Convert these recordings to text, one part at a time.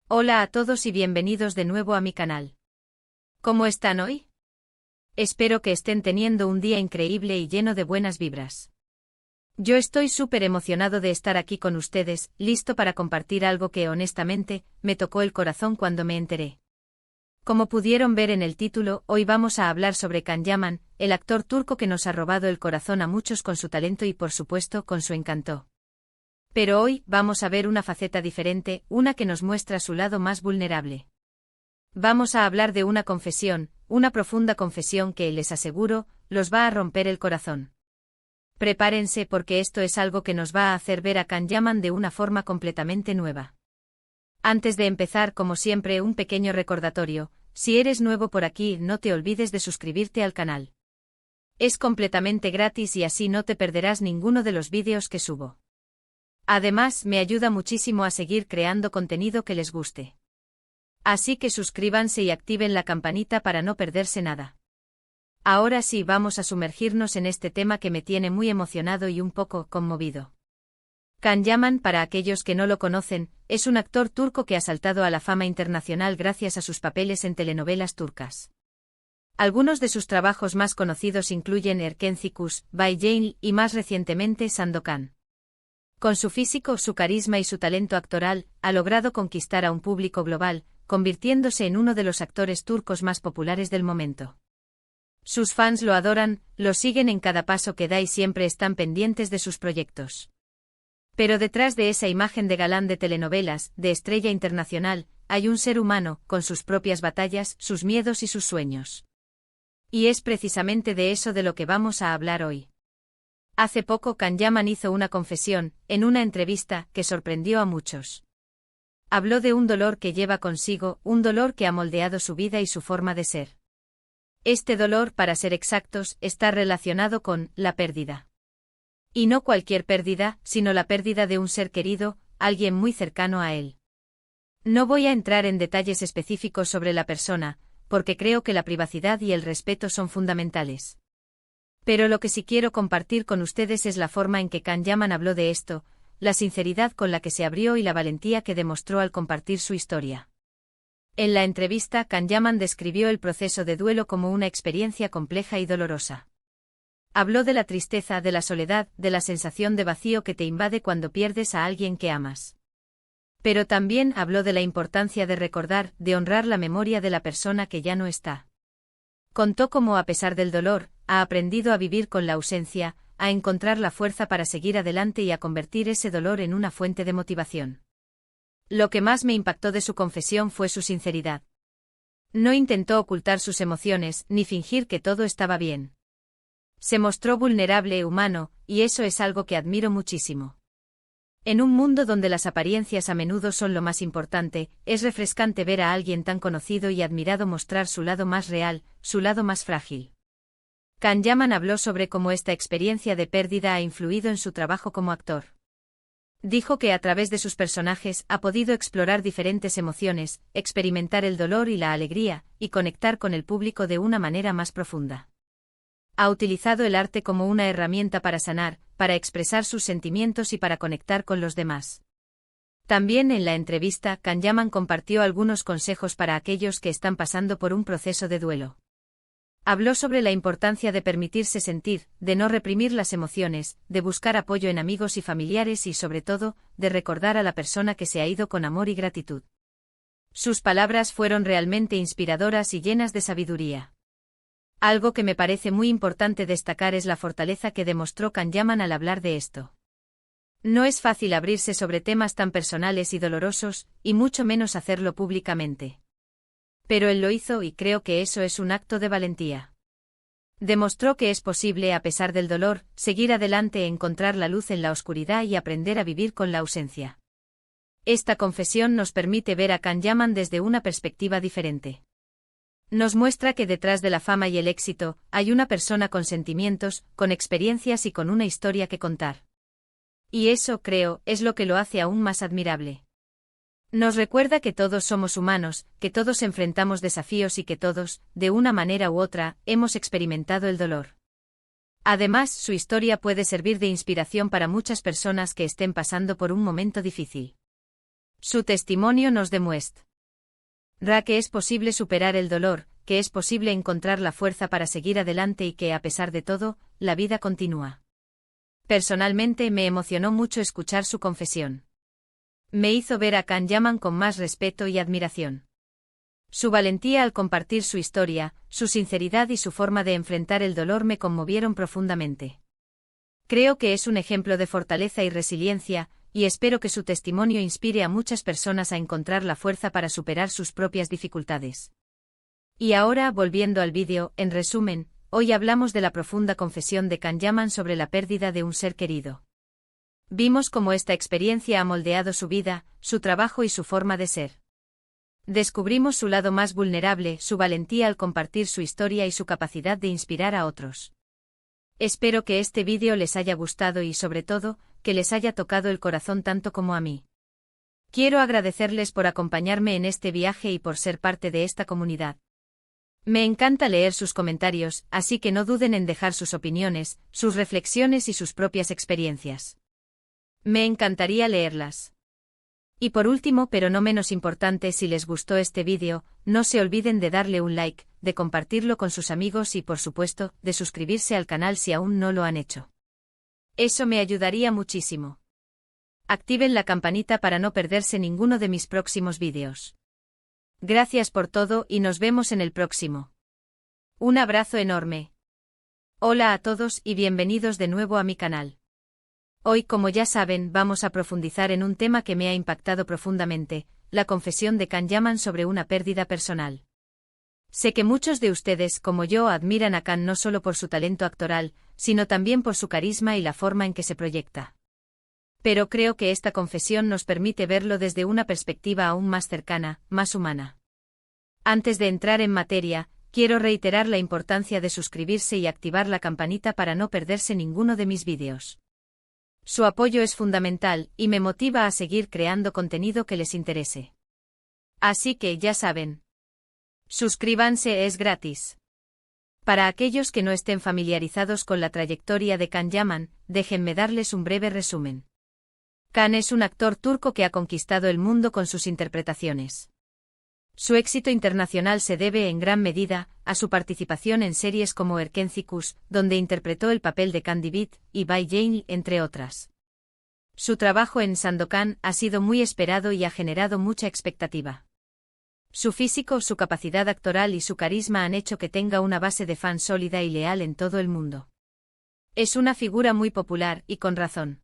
Hola a todos y bienvenidos de nuevo a mi canal. ¿Cómo están hoy? Espero que estén teniendo un día increíble y lleno de buenas vibras. Yo estoy súper emocionado de estar aquí con ustedes, listo para compartir algo que honestamente, me tocó el corazón cuando me enteré. Como pudieron ver en el título, hoy vamos a hablar sobre Can Yaman, el actor turco que nos ha robado el corazón a muchos con su talento y por supuesto con su encanto. Pero hoy vamos a ver una faceta diferente, una que nos muestra su lado más vulnerable. Vamos a hablar de una confesión, una profunda confesión que, les aseguro, los va a romper el corazón. Prepárense porque esto es algo que nos va a hacer ver a Can Yaman de una forma completamente nueva. Antes de empezar, como siempre, un pequeño recordatorio: si eres nuevo por aquí, no te olvides de suscribirte al canal. Es completamente gratis y así no te perderás ninguno de los vídeos que subo. Además, me ayuda muchísimo a seguir creando contenido que les guste. Así que suscríbanse y activen la campanita para no perderse nada. Ahora sí, vamos a sumergirnos en este tema que me tiene muy emocionado y un poco conmovido. Can Yaman, para aquellos que no lo conocen, es un actor turco que ha saltado a la fama internacional gracias a sus papeles en telenovelas turcas. Algunos de sus trabajos más conocidos incluyen Erkenci Kuş, Bay Jane y más recientemente Sandokan. Con su físico, su carisma y su talento actoral, ha logrado conquistar a un público global, convirtiéndose en uno de los actores turcos más populares del momento. Sus fans lo adoran, lo siguen en cada paso que da y siempre están pendientes de sus proyectos. Pero detrás de esa imagen de galán de telenovelas, de estrella internacional, hay un ser humano, con sus propias batallas, sus miedos y sus sueños. Y es precisamente de eso de lo que vamos a hablar hoy. Hace poco Can Yaman hizo una confesión, en una entrevista, que sorprendió a muchos. Habló de un dolor que lleva consigo, un dolor que ha moldeado su vida y su forma de ser. Este dolor, para ser exactos, está relacionado con la pérdida. Y no cualquier pérdida, sino la pérdida de un ser querido, alguien muy cercano a él. No voy a entrar en detalles específicos sobre la persona, porque creo que la privacidad y el respeto son fundamentales. Pero lo que sí quiero compartir con ustedes es la forma en que Can Yaman habló de esto, la sinceridad con la que se abrió y la valentía que demostró al compartir su historia. En la entrevista, Can Yaman describió el proceso de duelo como una experiencia compleja y dolorosa. Habló de la tristeza, de la soledad, de la sensación de vacío que te invade cuando pierdes a alguien que amas. Pero también habló de la importancia de recordar, de honrar la memoria de la persona que ya no está. Contó cómo, a pesar del dolor, ha aprendido a vivir con la ausencia, a encontrar la fuerza para seguir adelante y a convertir ese dolor en una fuente de motivación. Lo que más me impactó de su confesión fue su sinceridad. No intentó ocultar sus emociones, ni fingir que todo estaba bien. Se mostró vulnerable e humano, y eso es algo que admiro muchísimo. En un mundo donde las apariencias a menudo son lo más importante, es refrescante ver a alguien tan conocido y admirado mostrar su lado más real, su lado más frágil. Can Yaman habló sobre cómo esta experiencia de pérdida ha influido en su trabajo como actor. Dijo que a través de sus personajes ha podido explorar diferentes emociones, experimentar el dolor y la alegría, y conectar con el público de una manera más profunda. Ha utilizado el arte como una herramienta para sanar, para expresar sus sentimientos y para conectar con los demás. También en la entrevista, Can Yaman compartió algunos consejos para aquellos que están pasando por un proceso de duelo. Habló sobre la importancia de permitirse sentir, de no reprimir las emociones, de buscar apoyo en amigos y familiares y sobre todo, de recordar a la persona que se ha ido con amor y gratitud. Sus palabras fueron realmente inspiradoras y llenas de sabiduría. Algo que me parece muy importante destacar es la fortaleza que demostró Can Yaman al hablar de esto. No es fácil abrirse sobre temas tan personales y dolorosos, y mucho menos hacerlo públicamente. Pero él lo hizo y creo que eso es un acto de valentía. Demostró que es posible, a pesar del dolor, seguir adelante, encontrar la luz en la oscuridad y aprender a vivir con la ausencia. Esta confesión nos permite ver a Can Yaman desde una perspectiva diferente. Nos muestra que detrás de la fama y el éxito, hay una persona con sentimientos, con experiencias y con una historia que contar. Y eso, creo, es lo que lo hace aún más admirable. Nos recuerda que todos somos humanos, que todos enfrentamos desafíos y que todos, de una manera u otra, hemos experimentado el dolor. Además, su historia puede servir de inspiración para muchas personas que estén pasando por un momento difícil. Su testimonio nos demuestra que es posible superar el dolor, que es posible encontrar la fuerza para seguir adelante y que, a pesar de todo, la vida continúa. Personalmente me emocionó mucho escuchar su confesión. Me hizo ver a Can Yaman con más respeto y admiración. Su valentía al compartir su historia, su sinceridad y su forma de enfrentar el dolor me conmovieron profundamente. Creo que es un ejemplo de fortaleza y resiliencia, y espero que su testimonio inspire a muchas personas a encontrar la fuerza para superar sus propias dificultades. Y ahora, volviendo al vídeo, en resumen, hoy hablamos de la profunda confesión de Can Yaman sobre la pérdida de un ser querido. Vimos cómo esta experiencia ha moldeado su vida, su trabajo y su forma de ser. Descubrimos su lado más vulnerable, su valentía al compartir su historia y su capacidad de inspirar a otros. Espero que este vídeo les haya gustado y, sobre todo, que les haya tocado el corazón tanto como a mí. Quiero agradecerles por acompañarme en este viaje y por ser parte de esta comunidad. Me encanta leer sus comentarios, así que no duden en dejar sus opiniones, sus reflexiones y sus propias experiencias. Me encantaría leerlas. Y por último, pero no menos importante, si les gustó este vídeo, no se olviden de darle un like, de compartirlo con sus amigos y, por supuesto, de suscribirse al canal si aún no lo han hecho. Eso me ayudaría muchísimo. Activen la campanita para no perderse ninguno de mis próximos vídeos. Gracias por todo y nos vemos en el próximo. Un abrazo enorme. Hola a todos y bienvenidos de nuevo a mi canal. Hoy, como ya saben, vamos a profundizar en un tema que me ha impactado profundamente, la confesión de Can Yaman sobre una pérdida personal. Sé que muchos de ustedes, como yo, admiran a Can no solo por su talento actoral, sino también por su carisma y la forma en que se proyecta. Pero creo que esta confesión nos permite verlo desde una perspectiva aún más cercana, más humana. Antes de entrar en materia, quiero reiterar la importancia de suscribirse y activar la campanita para no perderse ninguno de mis vídeos. Su apoyo es fundamental y me motiva a seguir creando contenido que les interese. Así que ya saben. Suscríbanse, es gratis. Para aquellos que no estén familiarizados con la trayectoria de Can Yaman, déjenme darles un breve resumen. Can es un actor turco que ha conquistado el mundo con sus interpretaciones. Su éxito internacional se debe en gran medida a su participación en series como Erkencikus, donde interpretó el papel de Candy Beat, y Bay Jane, entre otras. Su trabajo en Sandokan ha sido muy esperado y ha generado mucha expectativa. Su físico, su capacidad actoral y su carisma han hecho que tenga una base de fans sólida y leal en todo el mundo. Es una figura muy popular, y con razón.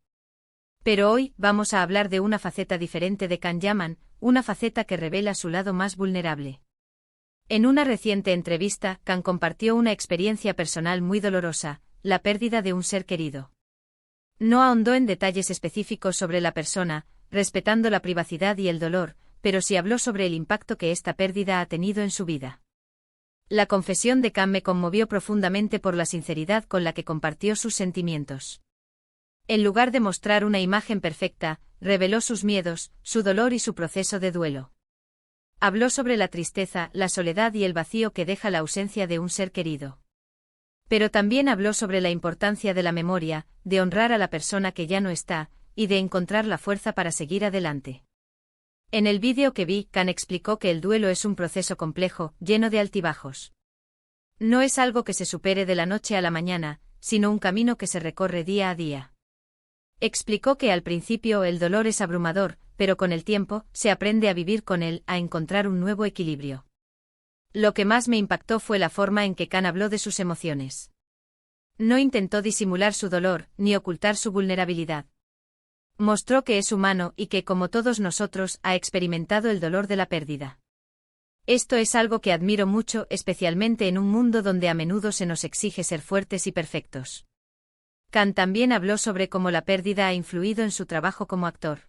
Pero hoy vamos a hablar de una faceta diferente de Can Yaman, una faceta que revela su lado más vulnerable. En una reciente entrevista, Can compartió una experiencia personal muy dolorosa, la pérdida de un ser querido. No ahondó en detalles específicos sobre la persona, respetando la privacidad y el dolor, pero sí habló sobre el impacto que esta pérdida ha tenido en su vida. La confesión de Can me conmovió profundamente por la sinceridad con la que compartió sus sentimientos. En lugar de mostrar una imagen perfecta, reveló sus miedos, su dolor y su proceso de duelo. Habló sobre la tristeza, la soledad y el vacío que deja la ausencia de un ser querido. Pero también habló sobre la importancia de la memoria, de honrar a la persona que ya no está, y de encontrar la fuerza para seguir adelante. En el vídeo que vi, Can explicó que el duelo es un proceso complejo, lleno de altibajos. No es algo que se supere de la noche a la mañana, sino un camino que se recorre día a día. Explicó que al principio el dolor es abrumador, pero con el tiempo, se aprende a vivir con él, a encontrar un nuevo equilibrio. Lo que más me impactó fue la forma en que Can habló de sus emociones. No intentó disimular su dolor, ni ocultar su vulnerabilidad. Mostró que es humano y que, como todos nosotros, ha experimentado el dolor de la pérdida. Esto es algo que admiro mucho, especialmente en un mundo donde a menudo se nos exige ser fuertes y perfectos. Can también habló sobre cómo la pérdida ha influido en su trabajo como actor.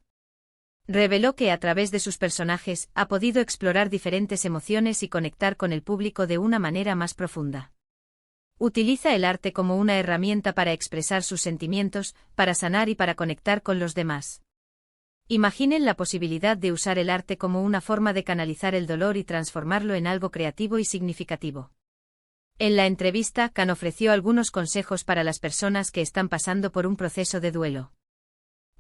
Reveló que a través de sus personajes ha podido explorar diferentes emociones y conectar con el público de una manera más profunda. Utiliza el arte como una herramienta para expresar sus sentimientos, para sanar y para conectar con los demás. Imaginen la posibilidad de usar el arte como una forma de canalizar el dolor y transformarlo en algo creativo y significativo. En la entrevista, Can ofreció algunos consejos para las personas que están pasando por un proceso de duelo.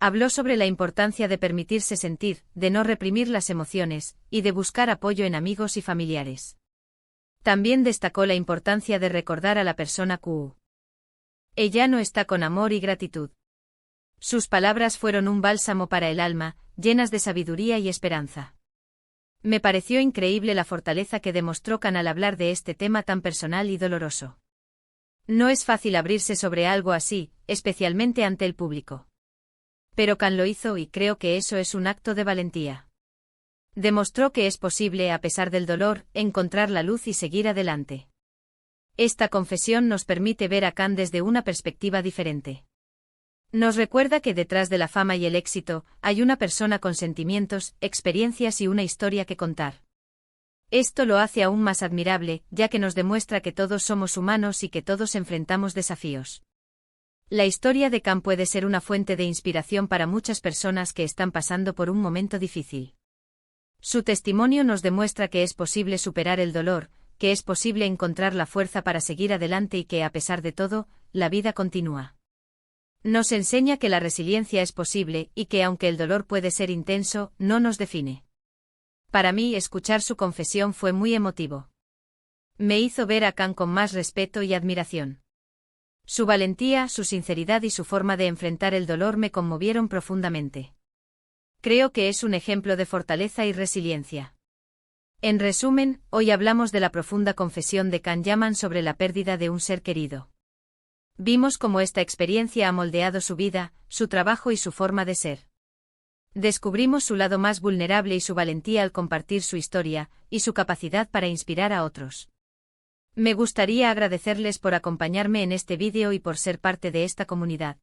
Habló sobre la importancia de permitirse sentir, de no reprimir las emociones, y de buscar apoyo en amigos y familiares. También destacó la importancia de recordar a la persona que ella no está con amor y gratitud. Sus palabras fueron un bálsamo para el alma, llenas de sabiduría y esperanza. Me pareció increíble la fortaleza que demostró Khan al hablar de este tema tan personal y doloroso. No es fácil abrirse sobre algo así, especialmente ante el público. Pero Khan lo hizo y creo que eso es un acto de valentía. Demostró que es posible, a pesar del dolor, encontrar la luz y seguir adelante. Esta confesión nos permite ver a Khan desde una perspectiva diferente. Nos recuerda que detrás de la fama y el éxito, hay una persona con sentimientos, experiencias y una historia que contar. Esto lo hace aún más admirable, ya que nos demuestra que todos somos humanos y que todos enfrentamos desafíos. La historia de Khan puede ser una fuente de inspiración para muchas personas que están pasando por un momento difícil. Su testimonio nos demuestra que es posible superar el dolor, que es posible encontrar la fuerza para seguir adelante y que, a pesar de todo, la vida continúa. Nos enseña que la resiliencia es posible y que, aunque el dolor puede ser intenso, no nos define. Para mí, escuchar su confesión fue muy emotivo. Me hizo ver a Khan con más respeto y admiración. Su valentía, su sinceridad y su forma de enfrentar el dolor me conmovieron profundamente. Creo que es un ejemplo de fortaleza y resiliencia. En resumen, hoy hablamos de la profunda confesión de Khan Yaman sobre la pérdida de un ser querido. Vimos cómo esta experiencia ha moldeado su vida, su trabajo y su forma de ser. Descubrimos su lado más vulnerable y su valentía al compartir su historia, y su capacidad para inspirar a otros. Me gustaría agradecerles por acompañarme en este vídeo y por ser parte de esta comunidad.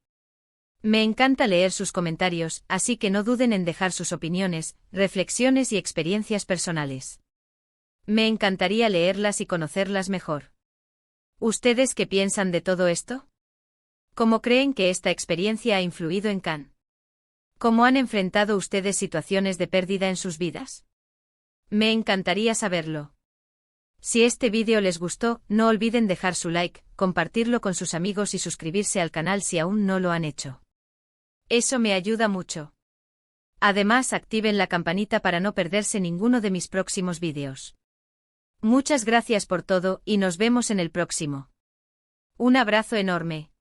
Me encanta leer sus comentarios, así que no duden en dejar sus opiniones, reflexiones y experiencias personales. Me encantaría leerlas y conocerlas mejor. ¿Ustedes qué piensan de todo esto? ¿Cómo creen que esta experiencia ha influido en Khan? ¿Cómo han enfrentado ustedes situaciones de pérdida en sus vidas? Me encantaría saberlo. Si este vídeo les gustó, no olviden dejar su like, compartirlo con sus amigos y suscribirse al canal si aún no lo han hecho. Eso me ayuda mucho. Además, activen la campanita para no perderse ninguno de mis próximos vídeos. Muchas gracias por todo y nos vemos en el próximo. Un abrazo enorme.